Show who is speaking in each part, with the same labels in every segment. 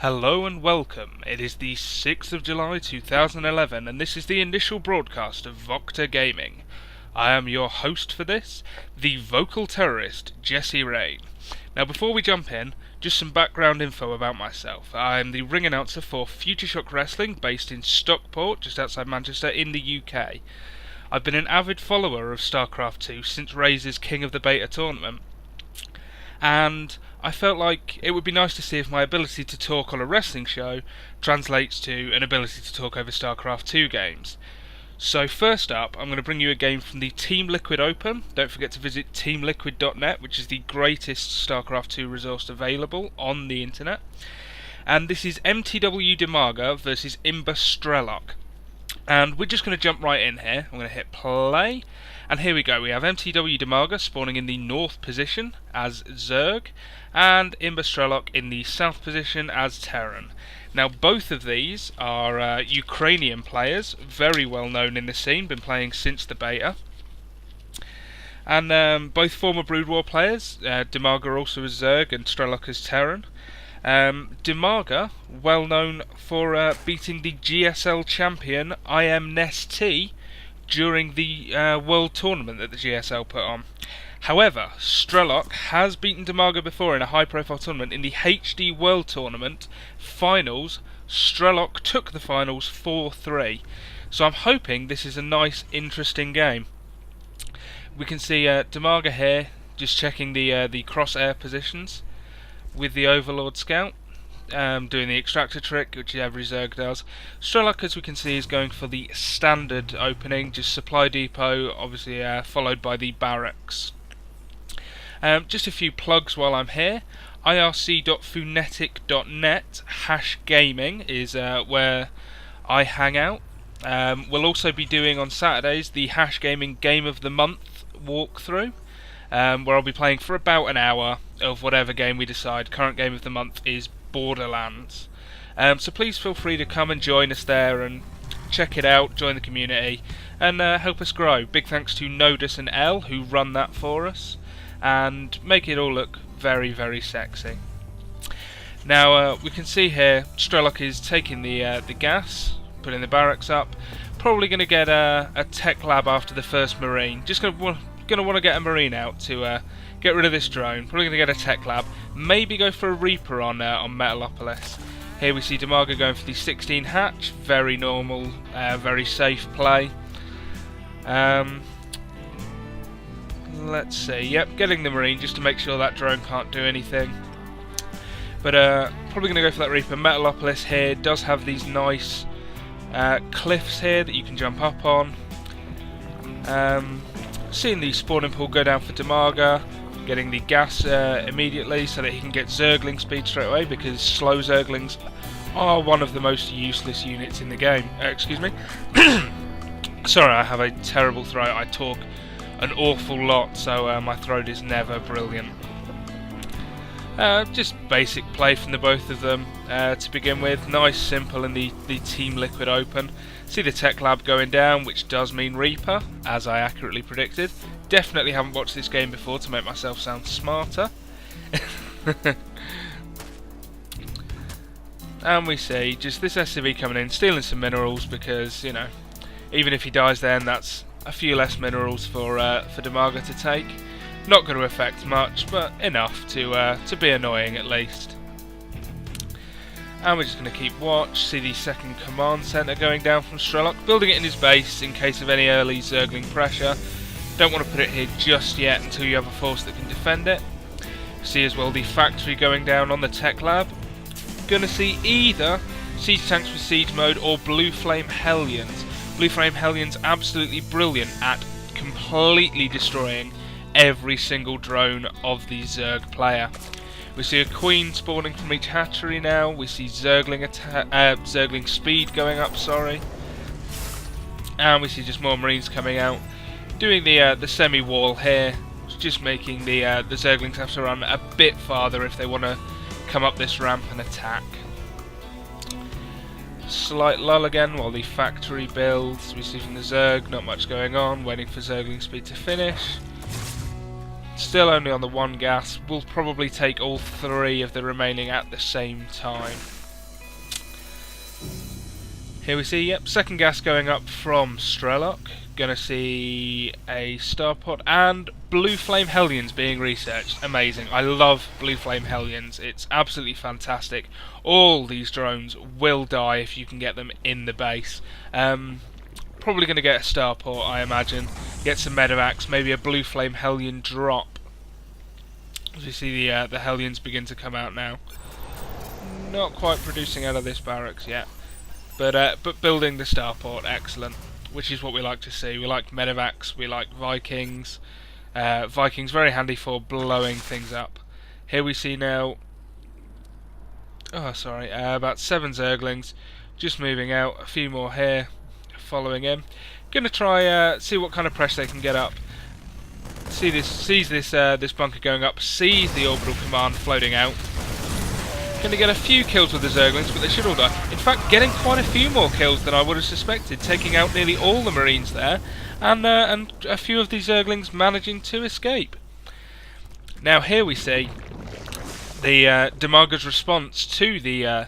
Speaker 1: Hello and welcome. It is the 6th of July 2011 and this is the initial broadcast of VocTer Gaming. I am your host for this, the vocal terrorist Jesse Rain. Now before we jump in, just some background info about myself. I am the ring announcer for Future Shock Wrestling based in Stockport, just outside Manchester in the UK. I've been an avid follower of StarCraft 2 since Raze's King of the Beta tournament, and I felt like it would be nice to see if my ability to talk on a wrestling show translates to an ability to talk over StarCraft 2 games. So first up, I'm going to bring you a game from the Team Liquid Open. Don't forget to visit teamliquid.net, which is the greatest StarCraft 2 resource available on the internet. And this is mTwDIMAGA versus imba.Strelok. And we're just going to jump right in here. I'm going to hit play. And here we go. We have mTwDIMAGA spawning in the north position as Zerg, and imba.Strelok in the south position as Terran. Now both of these are Ukrainian players, very well known in the scene, been playing since the beta. And both former Brood War players, Dimaga also as Zerg and Strelok as Terran. Dimaga, well known for beating the GSL champion imnest during the World Tournament that the GSL put on. However, Strelok has beaten Dimaga before in a high-profile tournament. In the HD World Tournament finals, Strelok took the finals 4-3. So I'm hoping this is a nice, interesting game. We can see Dimaga here, just checking the crosshair positions with the Overlord Scout. Doing the extractor trick, which every Zerg does. Strelok, as we can see, is going for the standard opening, just supply depot, obviously followed by the barracks. Just a few plugs while I'm here. irc.funetic.net #gaming is where I hang out. We'll also be doing on Saturdays the #gaming Game of the Month walkthrough, where I'll be playing for about an hour of whatever game we decide. Current game of the month is Borderlands. So please feel free to come and join us there and check it out, join the community, and help us grow. Big thanks to Nodus and L who run that for us and make it all look very, very sexy. Now we can see here Strelok is taking the gas, putting the barracks up. Probably going to get a tech lab after the first marine. Just going to want to get a marine out to get rid of this drone. Probably going to get a tech lab. Maybe go for a Reaper on Metalopolis. Here we see Dimaga going for the 16 hatch. Very normal, very safe play. Let's see. Yep, getting the marine just to make sure that drone can't do anything. But probably going to go for that Reaper. Metalopolis here does have these nice cliffs here that you can jump up on. Seeing the spawning pool go down for Dimaga, getting the gas immediately so that he can get Zergling speed straight away, because slow Zerglings are one of the most useless units in the game. Excuse me. Sorry, I have a terrible throat. I talk an awful lot, so my throat is never brilliant. Just basic play from the both of them to begin with. Nice, simple in the Team Liquid Open. See the tech lab going down, which does mean Reaper, as I accurately predicted. Definitely haven't watched this game before to make myself sound smarter. And we see just this SCV coming in, stealing some minerals, because, you know, even if he dies then, that's a few less minerals for Dimaga to take. Not going to affect much, but enough to be annoying at least. And we're just going to keep watch, see the second command centre going down from Strelok, building it in his base in case of any early Zergling pressure. Don't want to put it here just yet until you have a force that can defend it. See as well the factory going down on the tech lab. Going to see either siege tanks with siege mode or Blue Flame Hellions. Blue Flame Hellions absolutely brilliant at completely destroying every single drone of the Zerg player. We see a queen spawning from each hatchery now. We see Zergling speed going up, sorry. And we see just more marines coming out, doing the semi-wall here, just making the Zerglings have to run a bit farther if they want to come up this ramp and attack. Slight lull again while the factory builds. We see from the Zerg, not much going on, waiting for Zergling speed to finish. Still only on the one gas. We'll probably take all three of the remaining at the same time. Here we see, yep, second gas going up from Strelok. Gonna see a starport and blue flame hellions being researched. Amazing. I love blue flame hellions. It's absolutely fantastic. All these drones will die if you can get them in the base. Probably going to get a starport, I imagine. Get some medevacs, maybe a blue flame hellion drop. As you see the hellions begin to come out now. Not quite producing out of this barracks yet. But building the starport, excellent. Which is what we like to see. We like medevacs, we like Vikings. Vikings very handy for blowing things up. Here we see now, about 7 Zerglings just moving out. A few more here following him. Gonna try see what kind of pressure they can get up. Sees this bunker going up. Sees the orbital command floating out. Going to get a few kills with the Zerglings, but they should all die. In fact, getting quite a few more kills than I would have suspected, taking out nearly all the Marines there, and a few of these Zerglings managing to escape. Now here we see the Dimaga's response to the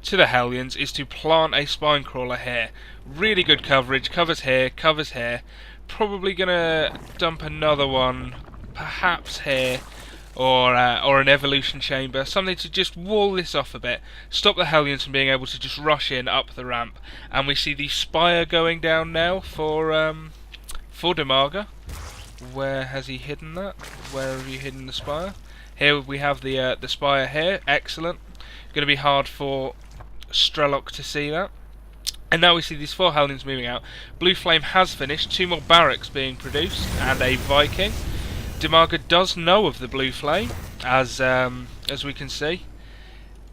Speaker 1: Hellions is to plant a spine crawler here. Really good coverage. Covers here. Covers here. Probably going to dump another one, perhaps here. Or an evolution chamber, something to just wall this off a bit, stop the Hellions from being able to just rush in up the ramp. And we see the spire going down now for Dimaga. Where has he hidden that? Where have you hidden the spire? Here we have the spire here. Excellent. Going to be hard for Strelok to see that. And now we see these 4 Hellions moving out. Blue Flame has finished. 2 more barracks being produced and a Viking. Dimaga does know of the blue flame, as we can see,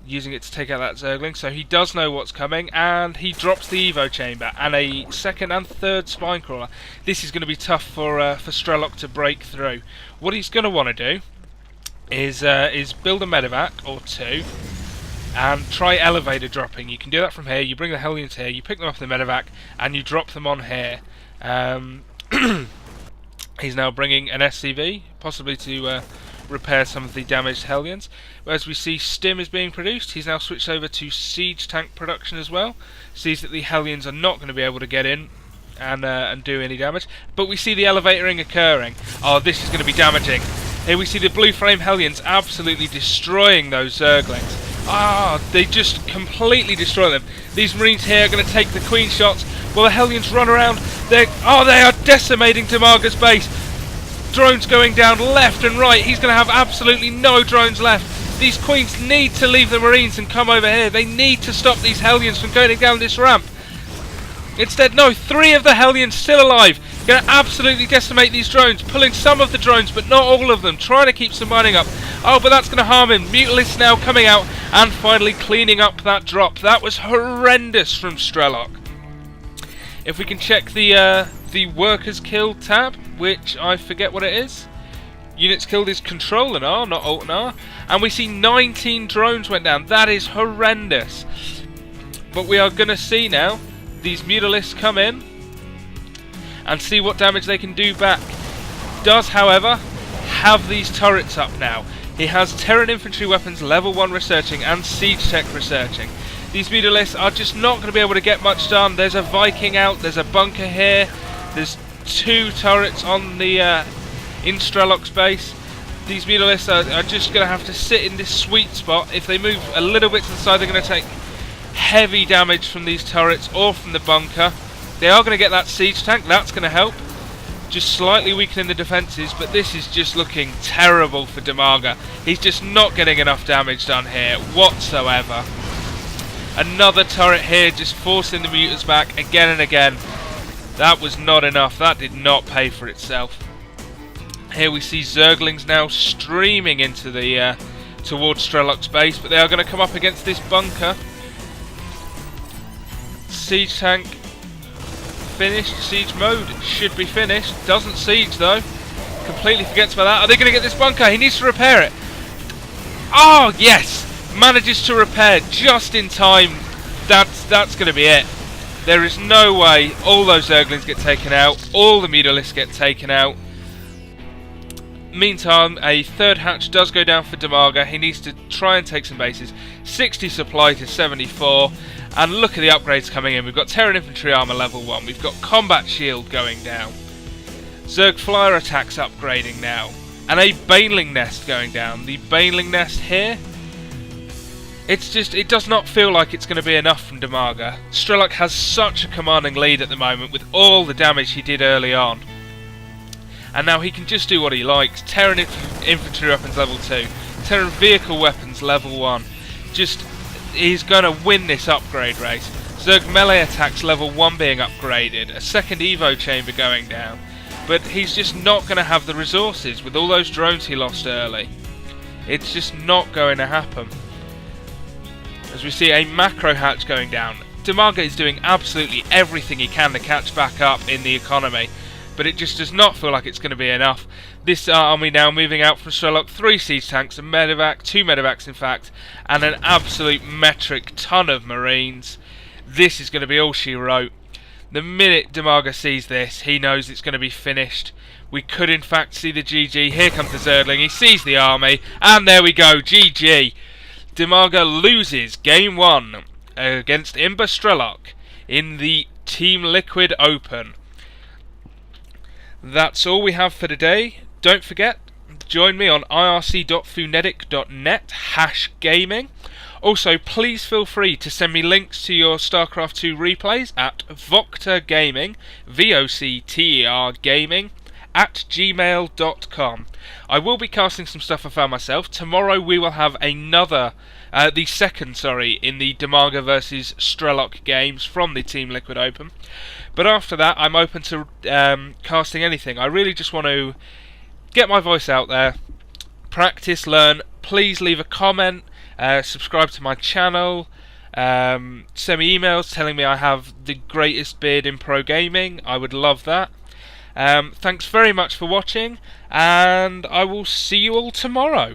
Speaker 1: using it to take out that Zergling, so he does know what's coming, and he drops the Evo chamber and a 2nd and 3rd spine crawler. This is going to be tough for Strelok to break through. What he's going to want to do is build a medevac or 2 and try elevator dropping. You can do that from here. You bring the Hellions here, you pick them off the medevac, and you drop them on here. He's now bringing an SCV, possibly to repair some of the damaged Hellions. As we see, Stim is being produced. He's now switched over to siege tank production as well. Sees that the Hellions are not going to be able to get in and do any damage. But we see the elevatoring occurring. Oh, this is going to be damaging. Here we see the blue flame Hellions absolutely destroying those Zerglings. Ah, they just completely destroy them. These Marines here are going to take the Queen shots. Well, the Hellions run around. They are decimating Dimaga's base. Drones going down left and right. He's going to have absolutely no drones left. These Queens need to leave the Marines and come over here. They need to stop these Hellions from going down this ramp. Instead, no, 3 of the Hellions still alive. Going to absolutely decimate these drones. Pulling some of the drones, but not all of them. Trying to keep some mining up. Oh, but that's going to harm him. Mutalisk now coming out and finally cleaning up that drop. That was horrendous from Strelok. If we can check the workers killed tab, which I forget what it is. Units killed is Control and R, not Alt and R. And we see 19 drones went down. That is horrendous. But we are going to see now these Mutalisks come in and see what damage they can do back. Does, however, have these turrets up now. He has Terran infantry weapons level 1 researching and siege tech researching. These Mutalisks are just not going to be able to get much done. There's a Viking out, there's a bunker here, there's 2 turrets on the in Strelok's base. These Mutalisks are just going to have to sit in this sweet spot. If they move a little bit to the side, they're going to take heavy damage from these turrets or from the bunker. They are going to get that siege tank, that's going to help. Just slightly weakening the defences, but this is just looking terrible for Dimaga. He's just not getting enough damage done here whatsoever. Another turret here, just forcing the mutants back again and again. That was not enough. That did not pay for itself. Here we see Zerglings now streaming into the towards Strelok's base, but they are going to come up against this bunker. Siege tank finished. Siege mode should be finished. Doesn't siege though. Completely forgets about that. Are they going to get this bunker? He needs to repair it. Oh yes! Manages to repair just in time. That's going to be it. There is no way all those Zerglings get taken out. All the Mutalisks get taken out. Meantime, a third hatch does go down for DIMAGA. He needs to try and take some bases. 60 supply to 74. And look at the upgrades coming in. We've got Terran Infantry Armour level 1. We've got Combat Shield going down. Zerg Flyer attacks upgrading now. And a Baneling Nest going down. The Baneling Nest here, it does not feel like it's going to be enough from DIMAGA. Strelok has such a commanding lead at the moment with all the damage he did early on. And now he can just do what he likes. Terran Infantry Weapons level 2. Terran Vehicle Weapons level 1. He's going to win this upgrade race. Zerg Melee Attacks level 1 being upgraded. A second Evo Chamber going down. But he's just not going to have the resources with all those drones he lost early. It's just not going to happen. As we see a macro hatch going down. DIMAGA is doing absolutely everything he can to catch back up in the economy. But it just does not feel like it's going to be enough. This army now moving out from Strelok, 3 siege tanks, a medevac, 2 medevacs in fact, and an absolute metric ton of marines. This is going to be all she wrote. The minute DIMAGA sees this, he knows it's going to be finished. We could in fact see the GG. Here comes the Zergling, he sees the army, and there we go, GG. DIMAGA loses Game 1 against imba.Strelok in the Team Liquid Open. That's all we have for today. Don't forget, join me on irc.funedic.net /gaming. Also, please feel free to send me links to your StarCraft 2 replays at VocTer Gaming, VocTer Gaming, @gmail.com. I will be casting some stuff I found myself. Tomorrow we will have another, the second, in the DIMAGA versus Strelok games from the Team Liquid Open. But after that, I'm open to casting anything. I really just want to get my voice out there, practice, learn. Please leave a comment, subscribe to my channel, send me emails telling me I have the greatest beard in pro gaming. I would love that. Thanks very much for watching, and I will see you all tomorrow.